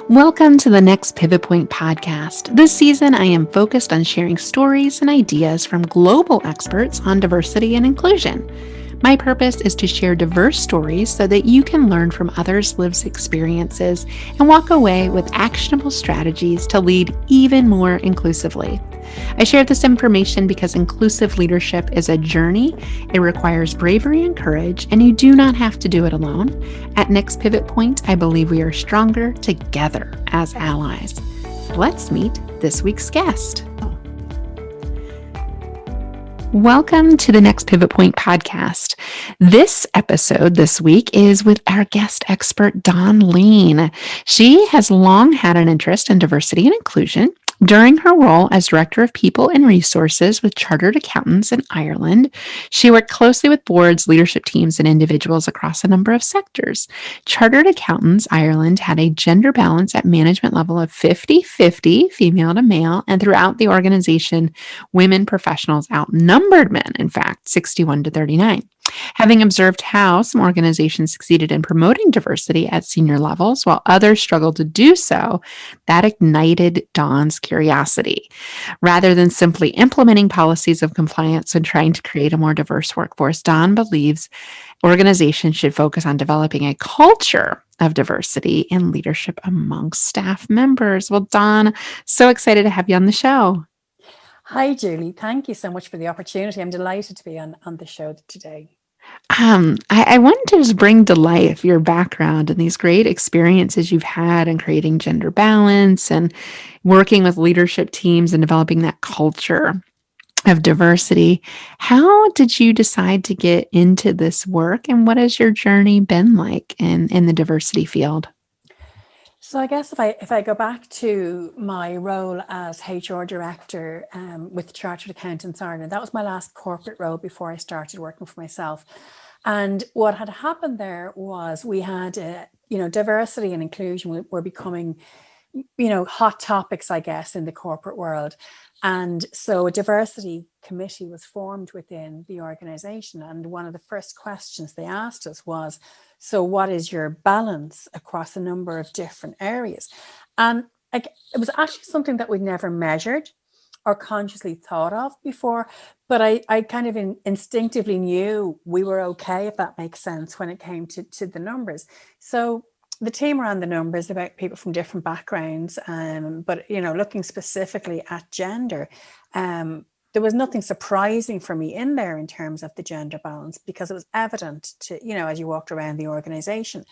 Welcome to the Next Pivot Point podcast. This season, I am focused on sharing stories and ideas from global experts on diversity and inclusion. My purpose is to share diverse stories so that you can learn from others' lived experiences and walk away with actionable strategies to lead even more inclusively. I share this information because inclusive leadership is a journey. It requires bravery and courage, and you do not have to do it alone. At Next Pivot Point, I believe we are stronger together as allies. Let's meet this week's guest. Welcome to the Next Pivot Point podcast. This episode this week is with our guest expert, Leane. She has long had an interest in diversity and inclusion. During her role as Director of People and Resources with Chartered Accountants in Ireland, she worked closely with boards, leadership teams, and individuals across a number of sectors. Chartered Accountants Ireland had a gender balance at management level of 50-50, female to male, and throughout the organization, women professionals outnumbered men, in fact, 61-39. Having observed how some organizations succeeded in promoting diversity at senior levels while others struggled to do so, that ignited Dawn's curiosity. Rather than simply implementing policies of compliance and trying to create a more diverse workforce, Dawn believes organizations should focus on developing a culture of diversity and leadership amongst staff members. Well, Dawn, so excited to have you on the show. Hi, Julie. Thank you so much for the opportunity. I'm delighted to be on the show today. I wanted to just bring to life your background and these great experiences you've had in creating gender balance and working with leadership teams and developing that culture of diversity. How did you decide to get into this work, and what has your journey been like in the diversity field? So I guess if I go back to my role as HR director with Chartered Accountants Ireland, that was my last corporate role before I started working for myself. And what had happened there was we had, diversity and inclusion were becoming, hot topics, I guess, in the corporate world. And so a diversity committee was formed within the organization. And one of the first questions they asked us was, so what is your balance across a number of different areas? And it was actually something that we'd never measured or consciously thought of before, but I kind of instinctively knew we were okay, if that makes sense, when it came to the numbers. So the team ran the numbers about people from different backgrounds, but looking specifically at gender, there was nothing surprising for me in there in terms of the gender balance, because it was evident to, as you walked around the organization.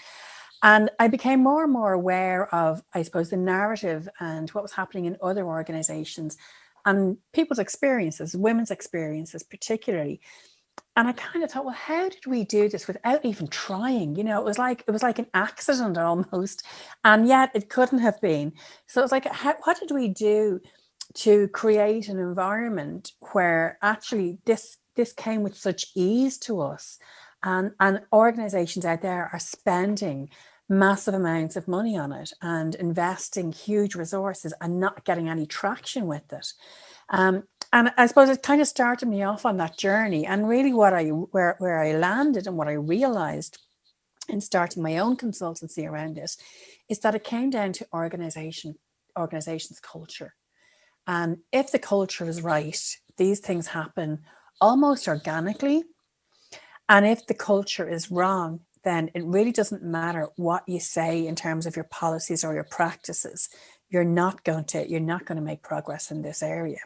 And I became more and more aware of, I suppose, the narrative and what was happening in other organizations and people's experiences, women's experiences particularly. And I kind of thought, well, how did we do this without even trying? It was like an accident almost, and yet it couldn't have been. So it was like, what did we do to create an environment where actually this came with such ease to us, and organizations out there are spending massive amounts of money on it and investing huge resources and not getting any traction with it. And I suppose it kind of started me off on that journey. And really where I landed and what I realized in starting my own consultancy around this is that it came down to organization's culture. And if the culture is right, these things happen almost organically. And if the culture is wrong, then it really doesn't matter what you say in terms of your policies or your practices. You're not going to make progress in this area.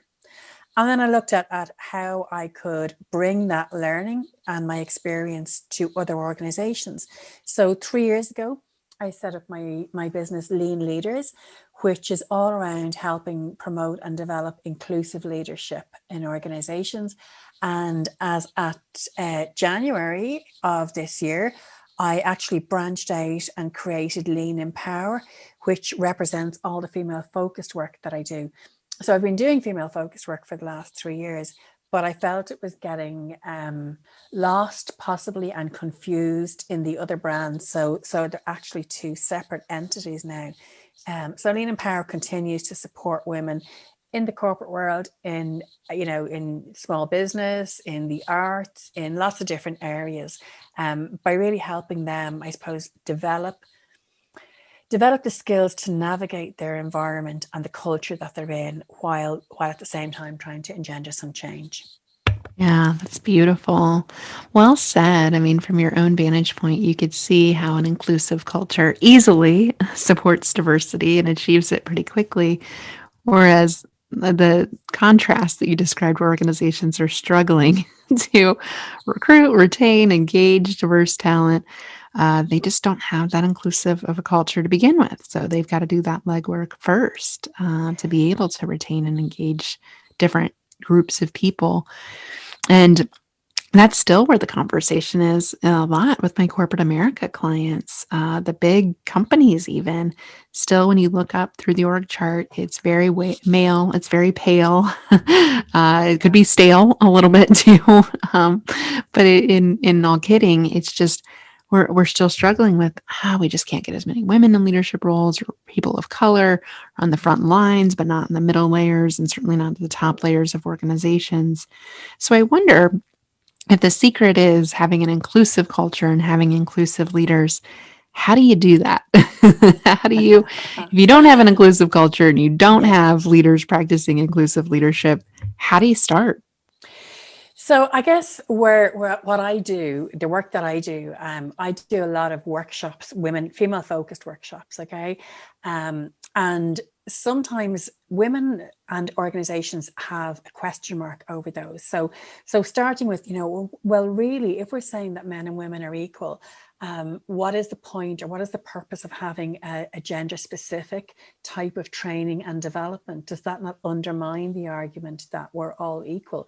And then I looked at how I could bring that learning and my experience to other organizations. So 3 years ago, I set up my business, Leane Leaders, which is all around helping promote and develop inclusive leadership in organizations. And as at January of this year, I actually branched out and created Leane Empower, which represents all the female focused work that I do. So I've been doing female focused work for the last 3 years, but I felt it was getting lost possibly and confused in the other brands. So they're actually two separate entities now. So Leane Empower continues to support women in the corporate world, in small business, in the arts, in lots of different areas, by really helping them, I suppose, develop develop the skills to navigate their environment and the culture that they're in, while at the same time trying to engender some change. Yeah, that's beautiful. Well said. I mean, from your own vantage point, you could see how an inclusive culture easily supports diversity and achieves it pretty quickly. Whereas the contrast that you described, where organizations are struggling to recruit, retain, engage diverse talent, they just don't have that inclusive of a culture to begin with. So they've got to do that legwork first to be able to retain and engage different groups of people. And that's still where the conversation is a lot with my corporate America clients, the big companies, even. Still, when you look up through the org chart, it's very male, it's very pale. It could be stale a little bit too. Um, but in all kidding, it's just we're still struggling with we just can't get as many women in leadership roles or people of color on the front lines, but not in the middle layers and certainly not the top layers of organizations. So I wonder if the secret is having an inclusive culture and having inclusive leaders, how do you do that? How do you, if you don't have an inclusive culture and you don't Yeah. have leaders practicing inclusive leadership, how do you start? So I guess where what I do, the work that I do a lot of workshops, female focused workshops. Okay. And sometimes women and organizations have a question mark over those. So starting with, well, really, if we're saying that men and women are equal, what is the point, or what is the purpose of having a gender specific type of training and development? Does that not undermine the argument that we're all equal?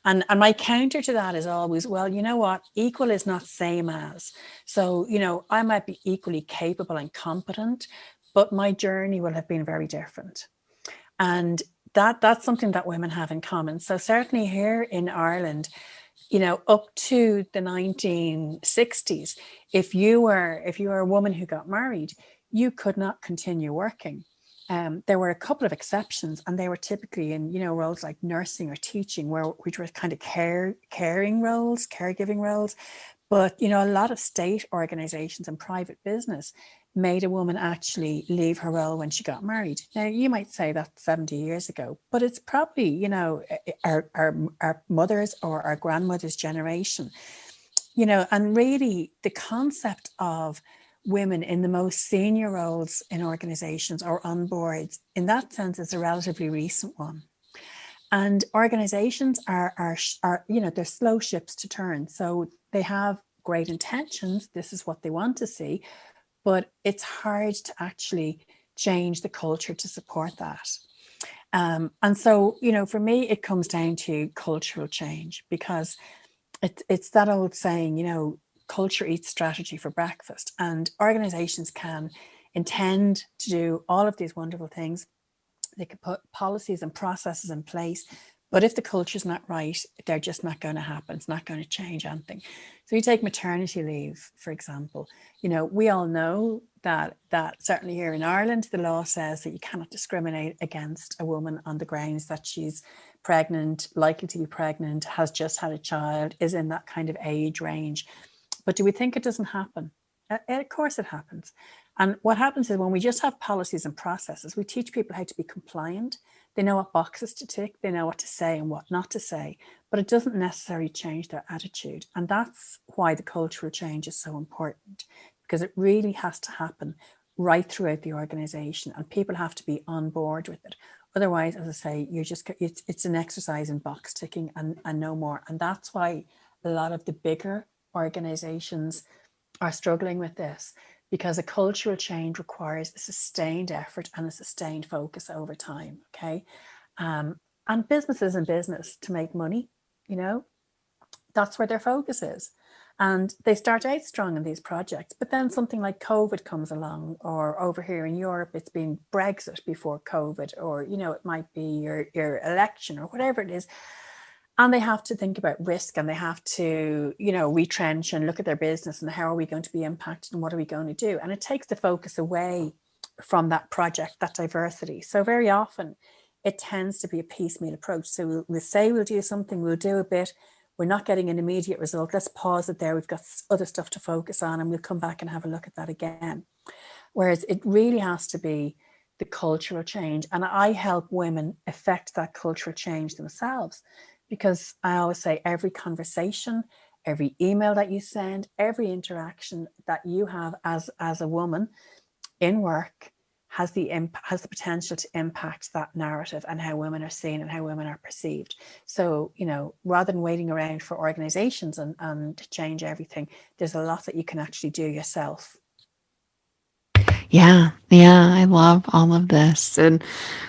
And my counter to that is always, well, you know what? Equal is not same as. So, I might be equally capable and competent, but my journey will have been very different. And that's something that women have in common. So certainly here in Ireland, up to the 1960s, if you were a woman who got married, you could not continue working. There were a couple of exceptions, and they were typically in, roles like nursing or teaching, which were kind of caregiving roles. But, a lot of state organizations and private business made a woman actually leave her role when she got married. Now, you might say that's 70 years ago, but it's probably, our mothers or our grandmothers' generation, and really the concept of women in the most senior roles in organizations or on boards, in that sense, is a relatively recent one. And organizations are they're slow ships to turn. So they have great intentions. This is what they want to see, but it's hard to actually change the culture to support that. And so, for me, it comes down to cultural change, because it's that old saying, culture eats strategy for breakfast. And organizations can intend to do all of these wonderful things. They could put policies and processes in place, but if the culture is not right, they're just not going to happen. It's not going to change anything. So you take maternity leave, for example. We all know that certainly here in Ireland, the law says that you cannot discriminate against a woman on the grounds that she's pregnant, likely to be pregnant, has just had a child, is in that kind of age range. But do we think it doesn't happen? Of course it happens. And what happens is, when we just have policies and processes, we teach people how to be compliant. They know what boxes to tick, they know what to say and what not to say, but it doesn't necessarily change their attitude. And that's why the cultural change is so important, because it really has to happen right throughout the organization, and people have to be on board with it. Otherwise, as I say, it's an exercise in box ticking and no more. And that's why a lot of the bigger organizations are struggling with this, because a cultural change requires a sustained effort and a sustained focus over time. Okay. And businesses in business to make money, that's where their focus is. And they start out strong in these projects, but then something like COVID comes along, or over here in Europe, it's been Brexit before COVID, or, it might be your election or whatever it is. And they have to think about risk, and they have to, retrench and look at their business and how are we going to be impacted and what are we going to do? And it takes the focus away from that project, that diversity. So very often it tends to be a piecemeal approach. So we'll say we'll do something, we'll do a bit. We're not getting an immediate result. Let's pause it there. We've got other stuff to focus on, and we'll come back and have a look at that again. Whereas it really has to be the cultural change. And I help women affect that cultural change themselves, because I always say every conversation, every email that you send, every interaction that you have as a woman in work has the potential to impact that narrative and how women are seen and how women are perceived. So, rather than waiting around for organizations and to change everything, there's a lot that you can actually do yourself. Yeah, yeah, I love all of this. And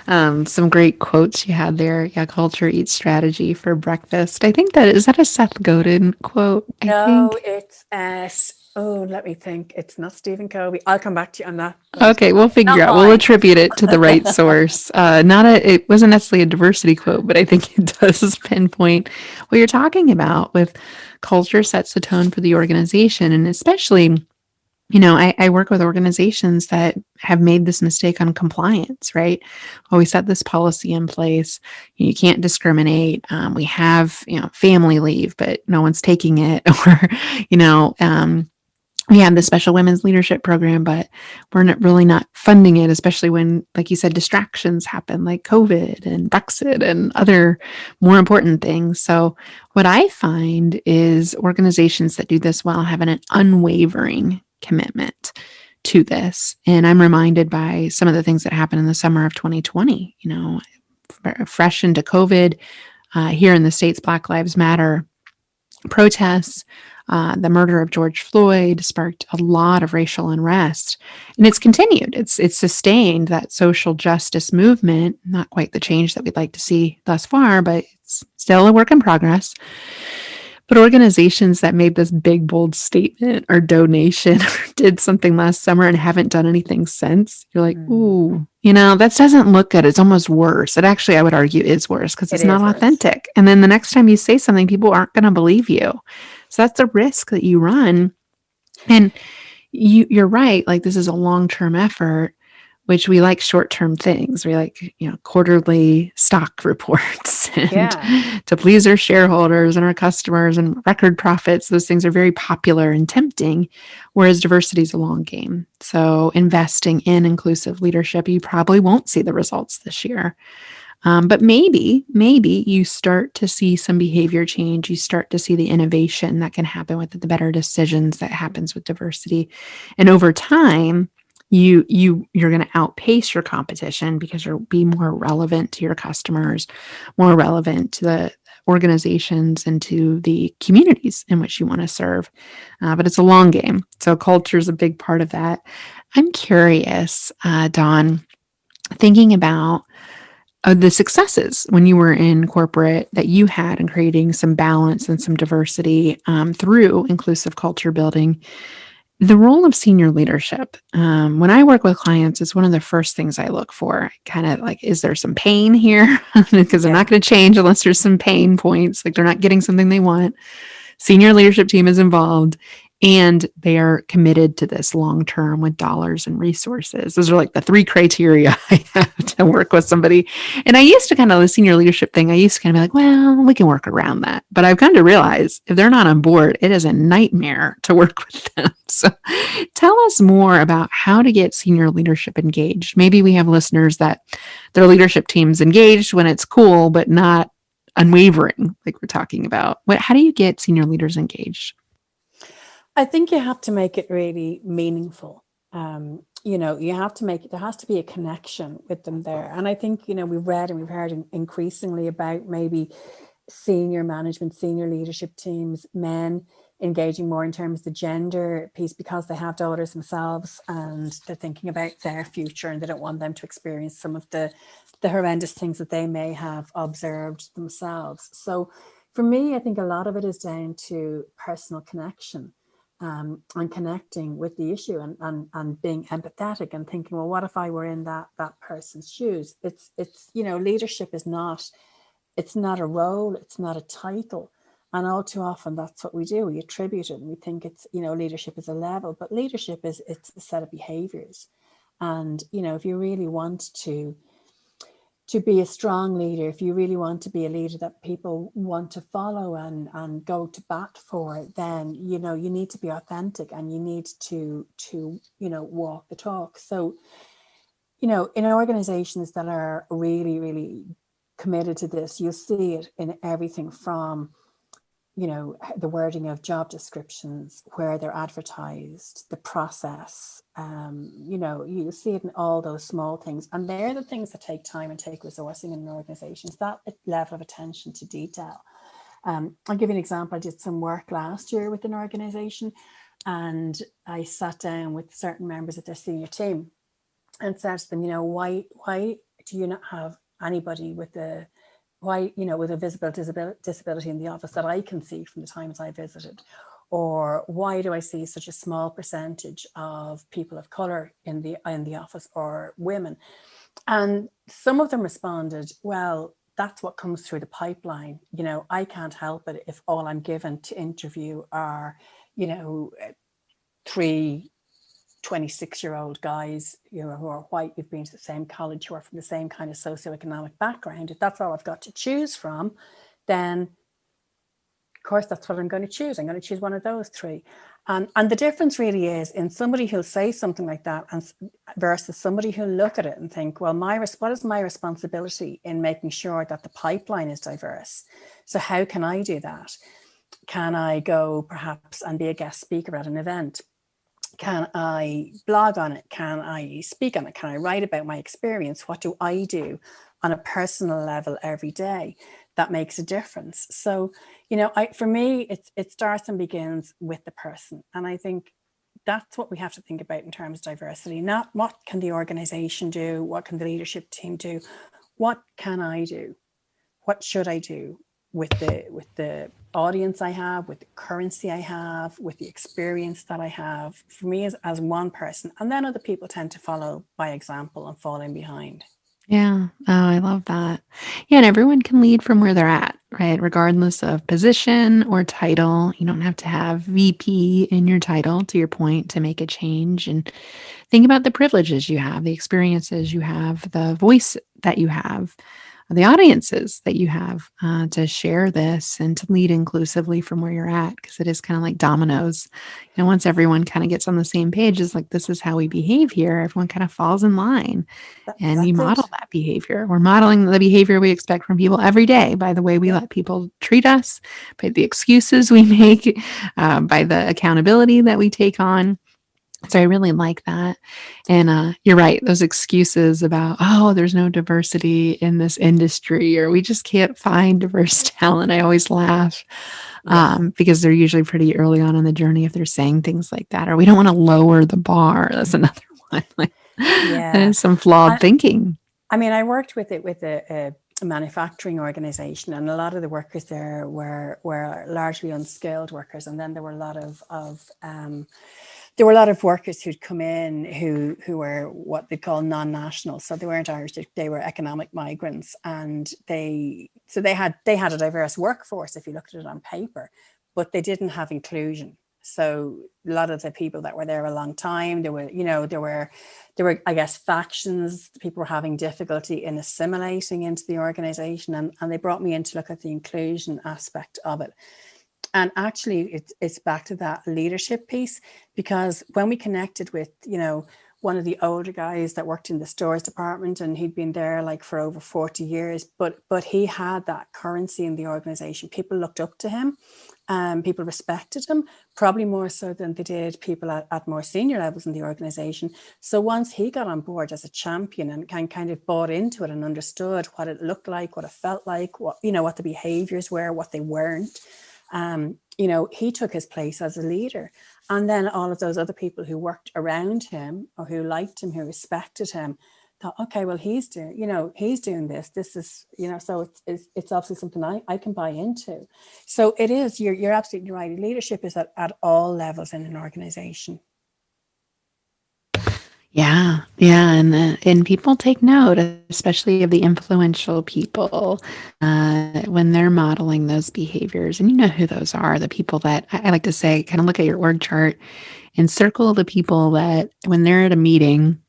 some great quotes you had there. Yeah, culture eats strategy for breakfast. I think that is that a Seth Godin quote, I No, think. it's let me think. It's not Stephen Covey. I'll come back to you on that, but it's Okay, we'll figure not out. We'll mine. attribute it to the right source. It wasn't necessarily a diversity quote, but I think it does pinpoint what you're talking about with culture sets the tone for the organization. And especially, I work with organizations that have made this mistake on compliance, right? Well, we set this policy in place. You can't discriminate. We have, family leave, but no one's taking it. Or, you know, um, we have the special women's leadership program, but we're not funding it, especially when, like you said, distractions happen like COVID and Brexit and other more important things. So, what I find is organizations that do this well have an unwavering commitment to this. And I'm reminded by some of the things that happened in the summer of 2020, fresh into COVID, here in the States, Black Lives Matter protests. The murder of George Floyd sparked a lot of racial unrest, and it's continued. It's sustained that social justice movement. Not quite the change that we'd like to see thus far, but it's still a work in progress. But organizations that made this big, bold statement or donation or did something last summer and haven't done anything since, you're like, Mm, ooh, that doesn't look good. It's almost worse. It actually, I would argue, is worse because it it's not is worse. authentic. And then the next time you say something, people aren't going to believe you. So that's a risk that you run. And you're right. Like, this is a long-term effort, which we like short-term things. We like, quarterly stock reports and Yeah. to please our shareholders and our customers and record profits. Those things are very popular and tempting, whereas diversity is a long game. So investing in inclusive leadership, you probably won't see the results this year. But maybe you start to see some behavior change. You start to see the innovation that can happen with the better decisions that happens with diversity. And over time, you're going to outpace your competition because you'll be more relevant to your customers, more relevant to the organizations and to the communities in which you want to serve. But it's a long game. So culture is a big part of that. I'm curious, Dawn, thinking about the successes when you were in corporate that you had in creating some balance and some diversity through inclusive culture building. The role of senior leadership. When I work with clients, it's one of the first things I look for. Kind of like, is there some pain here? Because they're not Yeah. going to change unless there's some pain points, like they're not getting something they want. Senior leadership team is involved, and they are committed to this long term with dollars and resources. Those are like the three criteria I have to work with somebody. And I used to kind of, the senior leadership thing, I used to kind of be like, well, we can work around that. But I've come to realize if they're not on board, it is a nightmare to work with them. So tell us more about how to get senior leadership engaged. Maybe we have listeners that their leadership team's engaged when it's cool, but not unwavering, like we're talking about. How do you get senior leaders engaged? I think you have to make it really meaningful. You have to make it, there has to be a connection with them there. And I think, we've read and we've heard increasingly about maybe senior management, senior leadership teams, men engaging more in terms of the gender piece because they have daughters themselves and they're thinking about their future and they don't want them to experience some of the horrendous things that they may have observed themselves. So for me, I think a lot of it is down to personal connection, and connecting with the issue and being empathetic and thinking, well, what if I were in that person's shoes? It's leadership is not, it's not a role, it's not a title. And all too often that's what we do. We attribute it and we think it's, leadership is a level, but leadership it's a set of behaviors. And, if you really want to to be a strong leader, if you really want to be a leader that people want to follow and go to bat for, then, you know, you need to be authentic and you need to, you know, walk the talk. So, you know, in organizations that are really, really committed to this, you'll see it in everything from, you know, the wording of job descriptions, where they're advertised, the process, you know, you see it in all those small things. And they're the things that take time and take resourcing in an organization. It's that level of attention to detail. I'll give you an example. I did some work last year with an organization, and I sat down with certain members of their senior team and said to them, you know, why do you not have anybody with a with a visible disability in the office that I can see from the times I visited? Or why do I see such a small percentage of people of color in the office, or women? And some of them responded, well, that's what comes through the pipeline. You know, I can't help it if all I'm given to interview are, you know, 3 26-year-old guys, you know, who are white, who've been to the same college, who are from the same kind of socioeconomic background. If that's all I've got to choose from, then of course that's what I'm going to choose. I'm going to choose one of those 3. And the difference really is in somebody who'll say something like that and versus somebody who'll look at it and think, well, what is my responsibility in making sure that the pipeline is diverse? So how can I do that? Can I go perhaps and be a guest speaker at an event? Can I blog on it? Can I speak on it? Can I write about my experience? What do I do on a personal level every day that makes a difference? So, you know, for me, it starts and begins with the person. And I think that's what we have to think about in terms of diversity. Not what can the organization do? What can the leadership team do? What can I do? What should I do with the audience I have, with the currency I have, with the experience that I have, for me as one person? And then other people tend to follow by example and fall in behind. Yeah. Oh, I love that. Yeah, and everyone can lead from where they're at, right? Regardless of position or title. You don't have to have VP in your title, to your point, to make a change. And think about the privileges you have, the experiences you have, the voice that you have, the audiences that you have to share this and to lead inclusively from where you're at, because it is kind of like dominoes. You know, once everyone kind of gets on the same page, is like, this is how we behave here. Everyone kind of falls in line and we That's model it. that behavior. We're modeling the behavior we expect from people every day by the way we Yeah. let people treat us, by the excuses we make, by the accountability that we take on. So I really like that. And you're right. Those excuses about, oh, there's no diversity in this industry, or we just can't find diverse talent. I always laugh Yeah. because they're usually pretty early on in the journey if they're saying things like that, or we don't want to lower the bar. That's another one. Like, that Yeah. is some flawed I, thinking. I mean, I worked with a manufacturing organization, and a lot of the workers there were largely unskilled workers. And then there were a lot of workers who'd come in who were what they call non-national. So they weren't Irish, they were economic migrants, and they had a diverse workforce if you looked at it on paper, but they didn't have inclusion. So a lot of the people that were there a long time, there were, I guess, factions. People were having difficulty in assimilating into the organization, and they brought me in to look at the inclusion aspect of it. And actually, it's back to that leadership piece, because when we connected with, you know, one of the older guys that worked in the stores department, and he'd been there like for over 40 years, but he had that currency in the organization. People looked up to him. People respected him, probably more so than they did people at more senior levels in the organization. So once he got on board as a champion and kind of bought into it and understood what it looked like, what it felt like, what the behaviors were, what they weren't, he took his place as a leader. And then all of those other people who worked around him, or who liked him, who respected him, thought, okay, well, he's doing this. This is, so it's obviously something I can buy into. So it is, you're absolutely right. Leadership is at all levels in an organization. Yeah, yeah, and people take note, especially of the influential people, when they're modeling those behaviors. And you know who those are, the people that I like to say, kind of look at your org chart and circle the people that when they're at a meeting,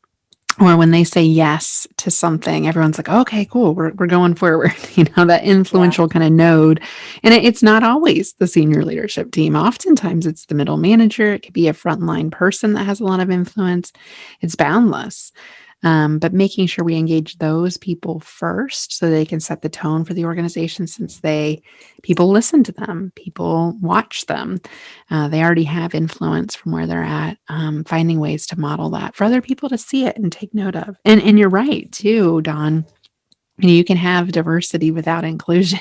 or when they say yes to something, everyone's like, okay, cool, we're going forward. That Yeah. influential kind of node. And it's not always the senior leadership team. Oftentimes it's the middle manager. It could be a frontline person that has a lot of influence. It's boundless. But making sure we engage those people first so they can set the tone for the organization, since people listen to them, people watch them. They already have influence from where they're at. Finding ways to model that for other people to see it and take note of. And you're right too, Don. You can have diversity without inclusion.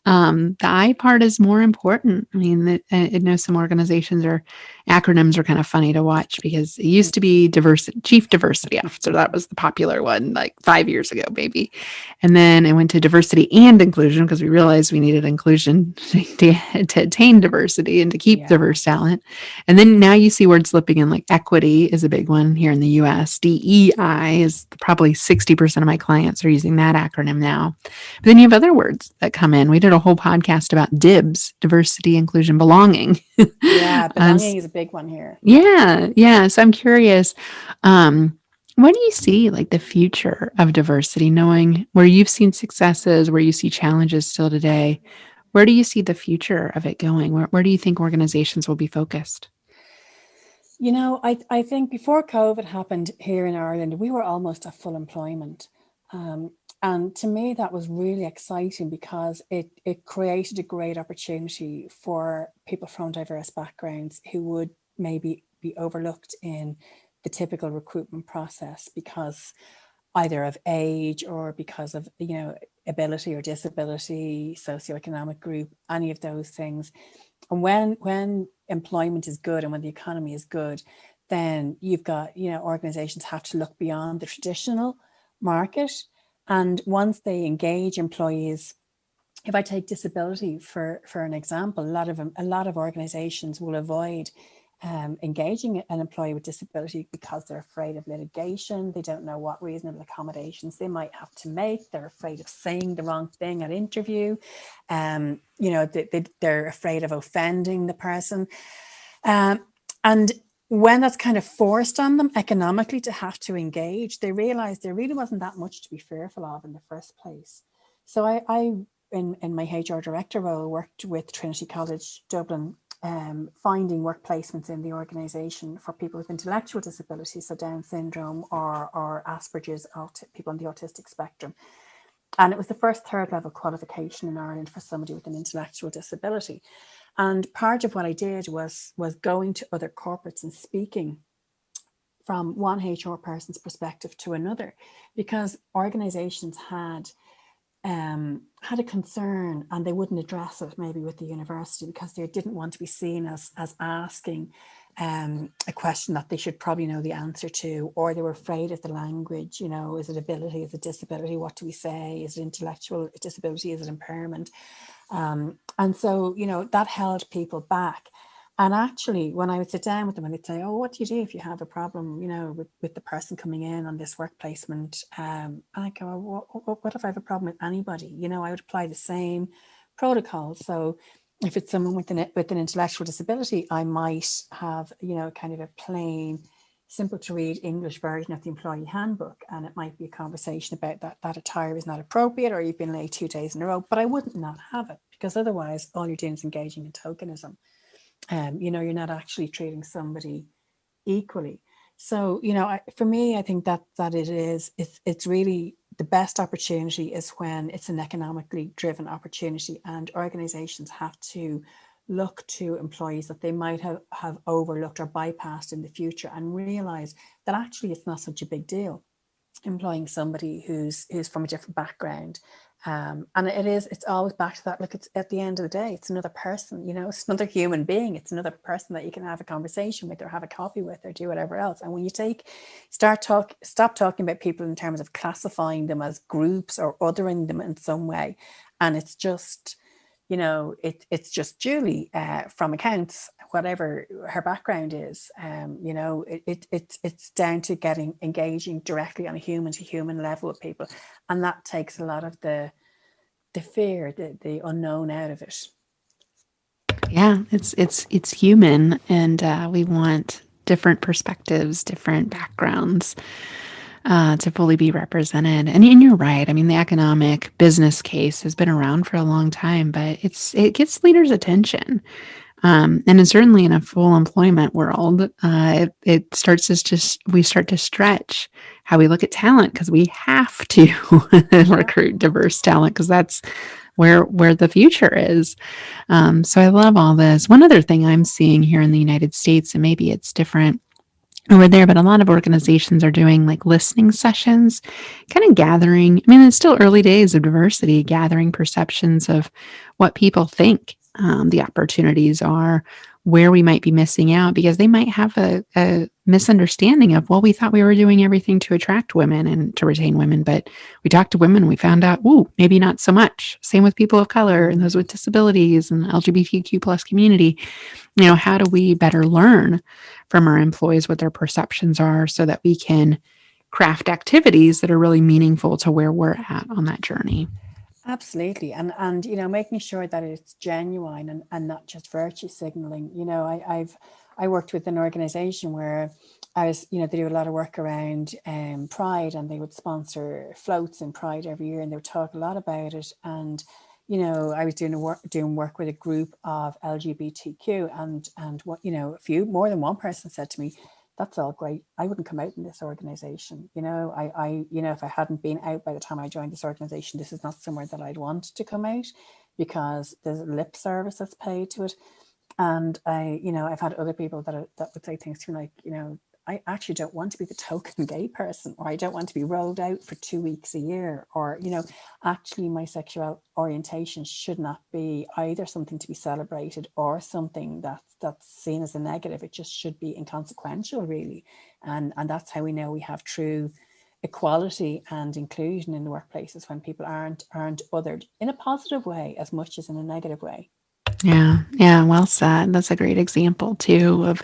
The I part is more important. I mean, I know some organizations or acronyms are kind of funny to watch, because it used to be chief diversity officer. That was the popular one like 5 years ago, maybe. And then it went to diversity and inclusion, because we realized we needed inclusion to attain diversity and to keep Yeah. diverse talent. And then now you see words slipping in, like equity is a big one here in the US. DEI is probably 60% of my clients are using that acronym now. But then you have other words that come in. We did a whole podcast about DIBS, diversity, inclusion, belonging. Yeah. And Belonging is a big one here. yeah, yeah. So I'm curious, what do you see like the future of diversity, knowing where you've seen successes, where you see challenges still today? Where do you see the future of it going? Where do you think organizations will be focused? I think before COVID happened here in Ireland, we were almost at full employment. Um, and to me, that was really exciting because it created a great opportunity for people from diverse backgrounds who would maybe be overlooked in the typical recruitment process because either of age or because of, ability or disability, socioeconomic group, any of those things. And when employment is good and when the economy is good, then you've got, organizations have to look beyond the traditional market. And once they engage employees, if I take disability for an example, a lot of organizations will avoid engaging an employee with disability because they're afraid of litigation. They don't know what reasonable accommodations they might have to make. They're afraid of saying the wrong thing at interview. They're afraid of offending the person. And when that's kind of forced on them economically to have to engage, they realize there really wasn't that much to be fearful of in the first place. So I in my HR director role, worked with Trinity College Dublin, finding work placements in the organisation for people with intellectual disabilities, so Down syndrome or Asperger's, people on the autistic spectrum. And it was the first third level qualification in Ireland for somebody with an intellectual disability. And part of what I did was going to other corporates and speaking from one HR person's perspective to another, because organizations had a concern and they wouldn't address it maybe with the university because they didn't want to be seen as asking a question that they should probably know the answer to, or they were afraid of the language. Is it ability, is it disability, what do we say, is it intellectual disability, is it impairment? And so that held people back. And actually, when I would sit down with them and they'd say, oh, what do you do if you have a problem, with the person coming in on this work placement? And I go, well, what if I have a problem with anybody? I would apply the same protocol. So if it's someone with an intellectual disability, I might have, kind of a plain, simple to read English version of the employee handbook. And it might be a conversation about that attire is not appropriate, or you've been late 2 days in a row, but I wouldn't not have it, because otherwise all you're doing is engaging in tokenism. You're not actually treating somebody equally. So, for me, I think that it's really the best opportunity is when it's an economically driven opportunity, and organizations have to look to employees that they might have overlooked or bypassed in the future and realize that actually it's not such a big deal employing somebody who's from a different background. And it's always back to that. Look, it's at the end of the day, it's another person, it's another human being. It's another person that you can have a conversation with or have a coffee with or do whatever else. And when you stop talking about people in terms of classifying them as groups or othering them in some way, and it's just, it's just Julie from accounts, whatever her background is. It's down to engaging directly on a human to human level with people, and that takes a lot of the fear, the unknown out of it. Yeah, it's human, and we want different perspectives, different backgrounds to fully be represented. And you're right. I mean, the economic business case has been around for a long time, but it gets leaders' attention. And it's certainly in a full employment world, it starts as just we start to stretch how we look at talent because we have to Yeah. recruit diverse talent because that's where the future is. So I love all this. One other thing I'm seeing here in the United States, and maybe it's different over there, but a lot of organizations are doing like listening sessions, kind of gathering. I mean, it's still early days of diversity, gathering perceptions of what people think the opportunities are, where we might be missing out, because they might have a misunderstanding of, well, we thought we were doing everything to attract women and to retain women, but we talked to women and we found out, ooh, maybe not so much. Same with people of color and those with disabilities and the LGBTQ plus community. How do we better learn from our employees what their perceptions are so that we can craft activities that are really meaningful to where we're at on that journey? Absolutely. And making sure that it's genuine and not just virtue signaling. I worked with an organization where I was, they do a lot of work around Pride, and they would sponsor floats in Pride every year, and they would talk a lot about it. And I was doing work with a group of LGBTQ, and what a few more than one person said to me, "That's all great. I wouldn't come out in this organization. If I hadn't been out by the time I joined this organization, this is not somewhere that I'd want to come out, because there's lip service that's paid to it." And I've had other people that would say things to me like, I actually don't want to be the token gay person, or I don't want to be rolled out for 2 weeks a year, or, actually my sexual orientation should not be either something to be celebrated or something that's seen as a negative. It just should be inconsequential, really. And that's how we know we have true equality and inclusion in the workplaces, when people aren't othered in a positive way as much as in a negative way. Yeah. Yeah. Well said. That's a great example too of,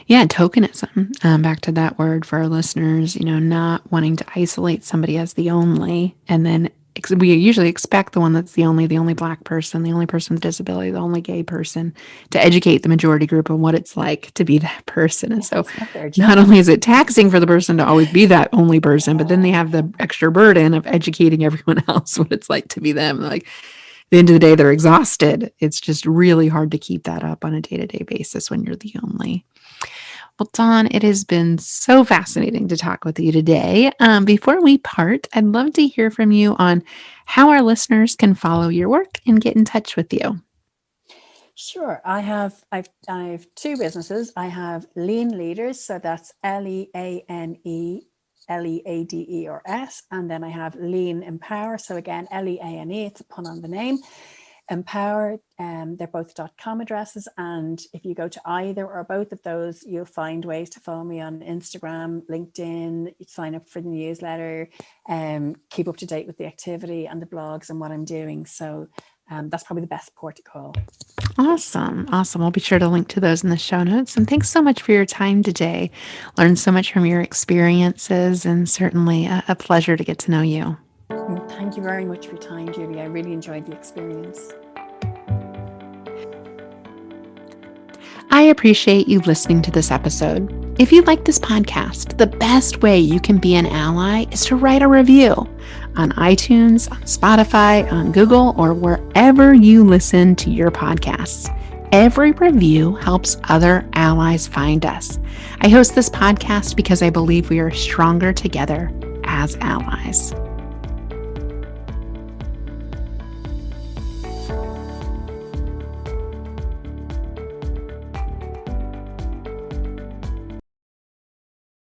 tokenism. Back to that word for our listeners, not wanting to isolate somebody as the only, and then we usually expect the one that's the only Black person, the only person with disability, the only gay person, to educate the majority group on what it's like to be that person. And so not only is it taxing for the person to always be that only person, but then they have the extra burden of educating everyone else what it's like to be them. Like, at the end of the day, they're exhausted. It's just really hard to keep that up on a day-to-day basis when you're the only. Well, Dawn, it has been so fascinating to talk with you today. Before we part, I'd love to hear from you on how our listeners can follow your work and get in touch with you. Sure. I've two businesses. I have Leane Leaders, so that's LEANE LEADERS, and then I have Leane Empower, so again LEANE, it's a pun on the name. Empower, they're both .com addresses, and if you go to either or both of those, you'll find ways to follow me on Instagram, LinkedIn, sign up for the newsletter, keep up to date with the activity and the blogs and what I'm doing. So that's probably the best port to call. Awesome. I'll be sure to link to those in the show notes. And thanks so much for your time today. Learned so much from your experiences, and certainly a pleasure to get to know you. Thank you very much for your time, Julie. I really enjoyed the experience. I appreciate you listening to this episode. If you like this podcast, the best way you can be an ally is to write a review on iTunes, on Spotify, on Google, or wherever you listen to your podcasts. Every review helps other allies find us. I host this podcast because I believe we are stronger together as allies.